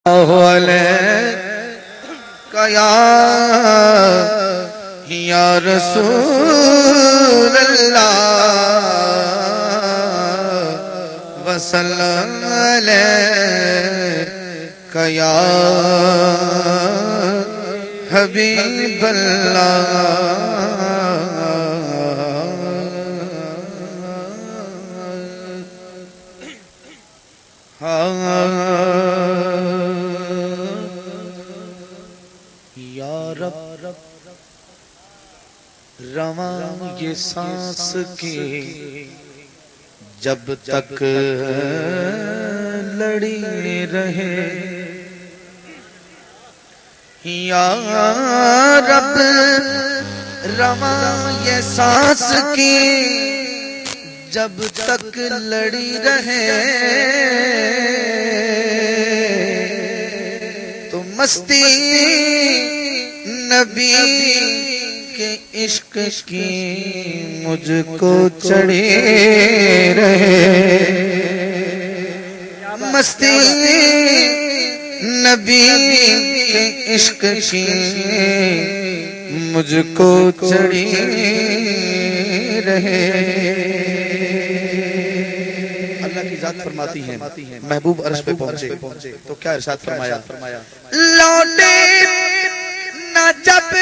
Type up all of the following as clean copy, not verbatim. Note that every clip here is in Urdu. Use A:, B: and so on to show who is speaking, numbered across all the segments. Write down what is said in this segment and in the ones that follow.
A: یا رسول اللہ وسلم علیک یا حبیب اللہ رواں یہ سانس کی جب تک لڑی رہے یا رب رواں یہ سانس کی جب تک لڑی رہے تو مستی نبی کہ عشق کی مجھ کو چڑھی رہے مستی نبی کے عشق کی مجھ کو چڑھی رہے اللہ کی ذات فرماتی ہے محبوب عرش پہ پہنچے تو کیا ارشاد فرمایا لوٹے نہ جب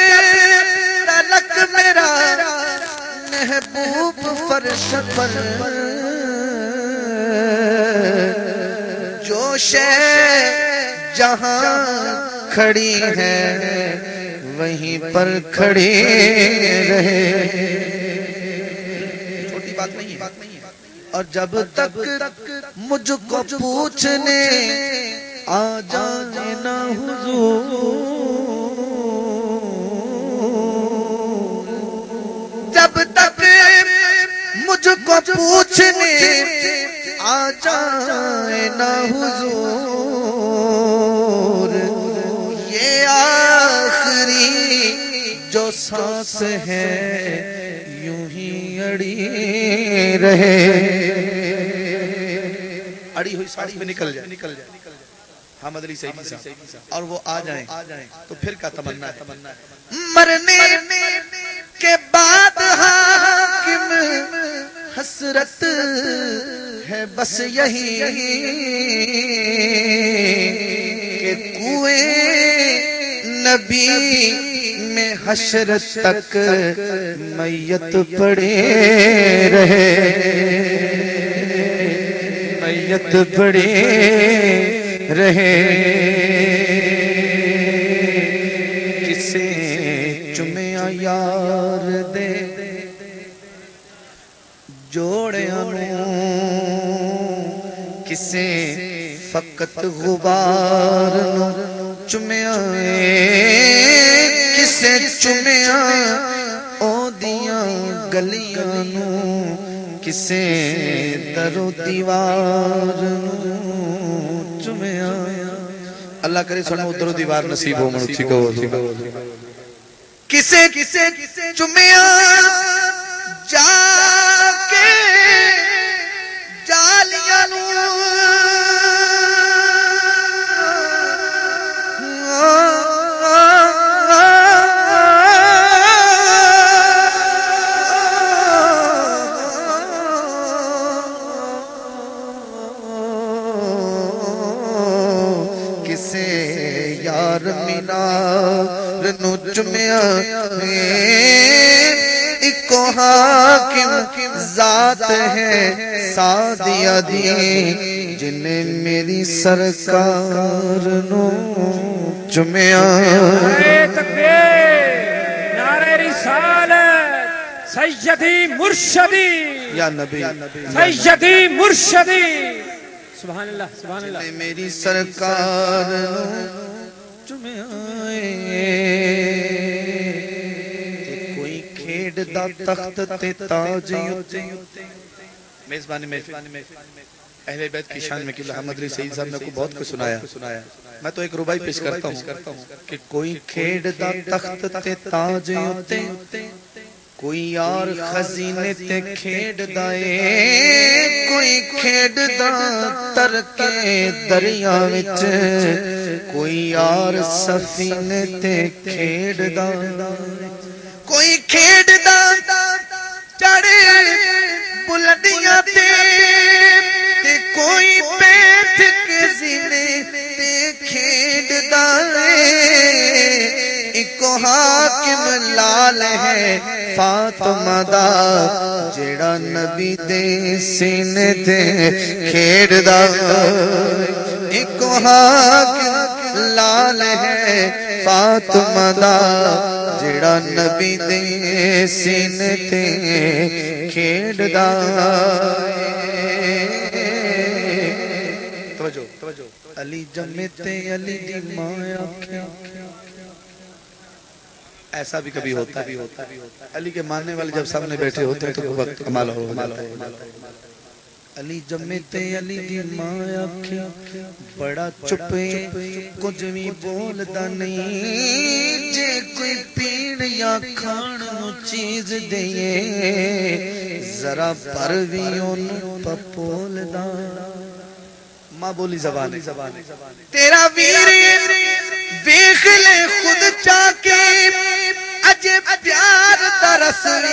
A: تلک میرا محبوب فرش پر جو شے جہاں کھڑی ہے وہیں پر کھڑی رہے چھوٹی بات نہیں ہے اور جب تک مجھ کو پوچھنے آ جانے نہ حضور جب تک مجھ کو پوچھنے آ جائے نہ حضور یہ آخری جو سانس ہے یوں ہی اڑی رہے اڑی ہوئی سانس میں نکل جائے حامد علی سیدی صاحب اور وہ آ جائیں تو پھر کیا تمنا ہے مرنے کے بعد حاکم حسرت ہے بس یہی کہ کوئیں نبی میں حشر تک میت پڑے رہے میت پڑے رہے کسے چمیا یار دے جوڑیاں نوں کسے فقط غبار نو چمیا کسے چمیا او دیاں گلیاں نو کسے در و دیوار نو چمیا اللہ کرے سنو در و دیوار نصیب ہو منچی کو کسے چمیا جا کے جالیاں نو کسے یار مینار نو چمیا ایک حاکم ذات ہے سادیہ دی جنہیں میری سرکار نو چمیا
B: نعرہ تکبیر نعرہ رسالت سیدی مرشدی
A: یا نبی
B: سیدی مرشدی سبحان اللہ سبحان اللہ
A: جنہیں میری سرکار نو چمیا دا تخت تے تاج میزبانی میں اہل بیت کی شان میں قبلہ حامد علی سید صاحب نے کو بہت کچھ سنایا میں تو ایک ربائی پیش کرتا ہوں کہ کوئی کھیڑ دا تخت تے تاج کوئی یار خزینے تے کھیڑ دائے کوئی کھیڑ دا ترکے دریا وچ کوئی یار سفینے تے کھیڑدا کوئی کھیڑدا چڑھے بلندیاں تے کوئی بیٹھ کے زینے تے کھیڑدا ایک حاکم لال ہے فاطمہ دا جیڑا نبی دے سینے تے کھیڑدا ایک حاکم لال ہے فاطمہ دا جیڑا نبی دے سینے تے کھیڑدا توجہ علی جمے تے علی دی ماں آکھیا ایسا بھی کبھی ہوتا ہے علی کے ماننے والے جب سامنے بیٹھے ہوتے ہیں تو وقت کمال ہو علی جمے تے علی دی ماں آکھیا بڑا چپے کچھ بھی بولدا نہیں جے کوئی پین یا کھان نو چیز دئیے ذرا پر بھی اونوں پپولدا ماں بولی زبان تیرا ویر ویکھ لے خود چاہ کے اجے پیار دا رسول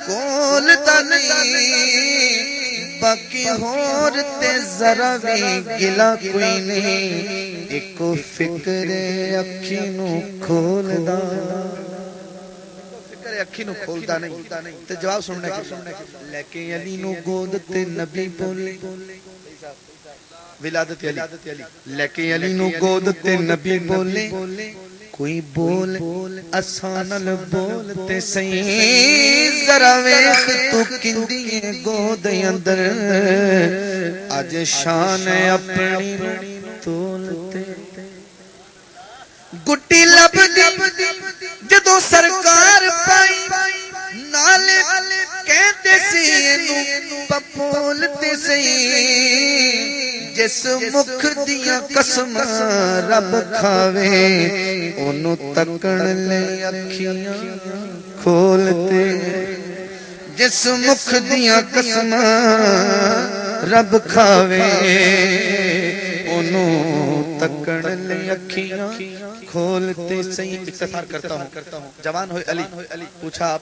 A: کول دا نہیں باقی ہور تے ذرا بھی گلا کوئی نہیں ایکو فکر اکھی نو کھولدا فکر اکھی نو کھولدا نہیں تے جواب سننے کے لیکن علی نو گود تے نبی بولے ولادت علی لیکن علی نو گود تے نبی بولے کوئی بول آسان بول تے صحیح ذرا ویکھ تو کندی گود اندر اج شان اپنی تولتے گٹی لب دی جدوں سرکار پائی نالے کہندے سی اینو پپولتے صحیح جس مکھ دیاں قسم رب کھاوے انہوں تکن لے اکھیاں کھولتے جس مکھ دیاں قسم رب کھاوے انہوں تکن لے اکھیاں کھولتے صحیح اختصار کرتا ہوں جوان ہوئے علی پوچھا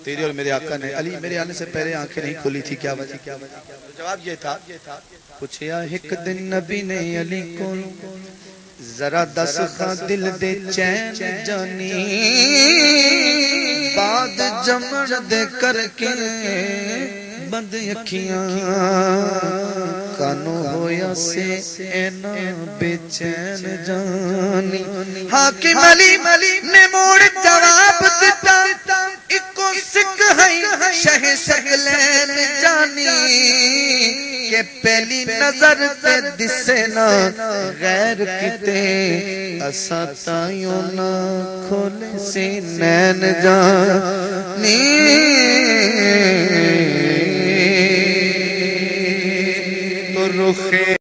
A: تیرے اور میرے آقا نے علی میرے آنے سے پہلے آنکھیں نہیں کھولی تھی کیا وجہ جواب یہ تھا پوچھیا ایک دن نبی نے علی کو ذرا دس خاں دل دے چین جانی بعد جمع دے کر کے بند اکھیاں کانو ہویا سے اینا بے چین جانی حاکم علی نے موڑ جواب دیتا اکو سکھ ہے شہ سگلین جانی کہ پہلی نظر تے دسے نا غیر کتے اسا تائیوں نا کھولے سی نین جانی تو رخ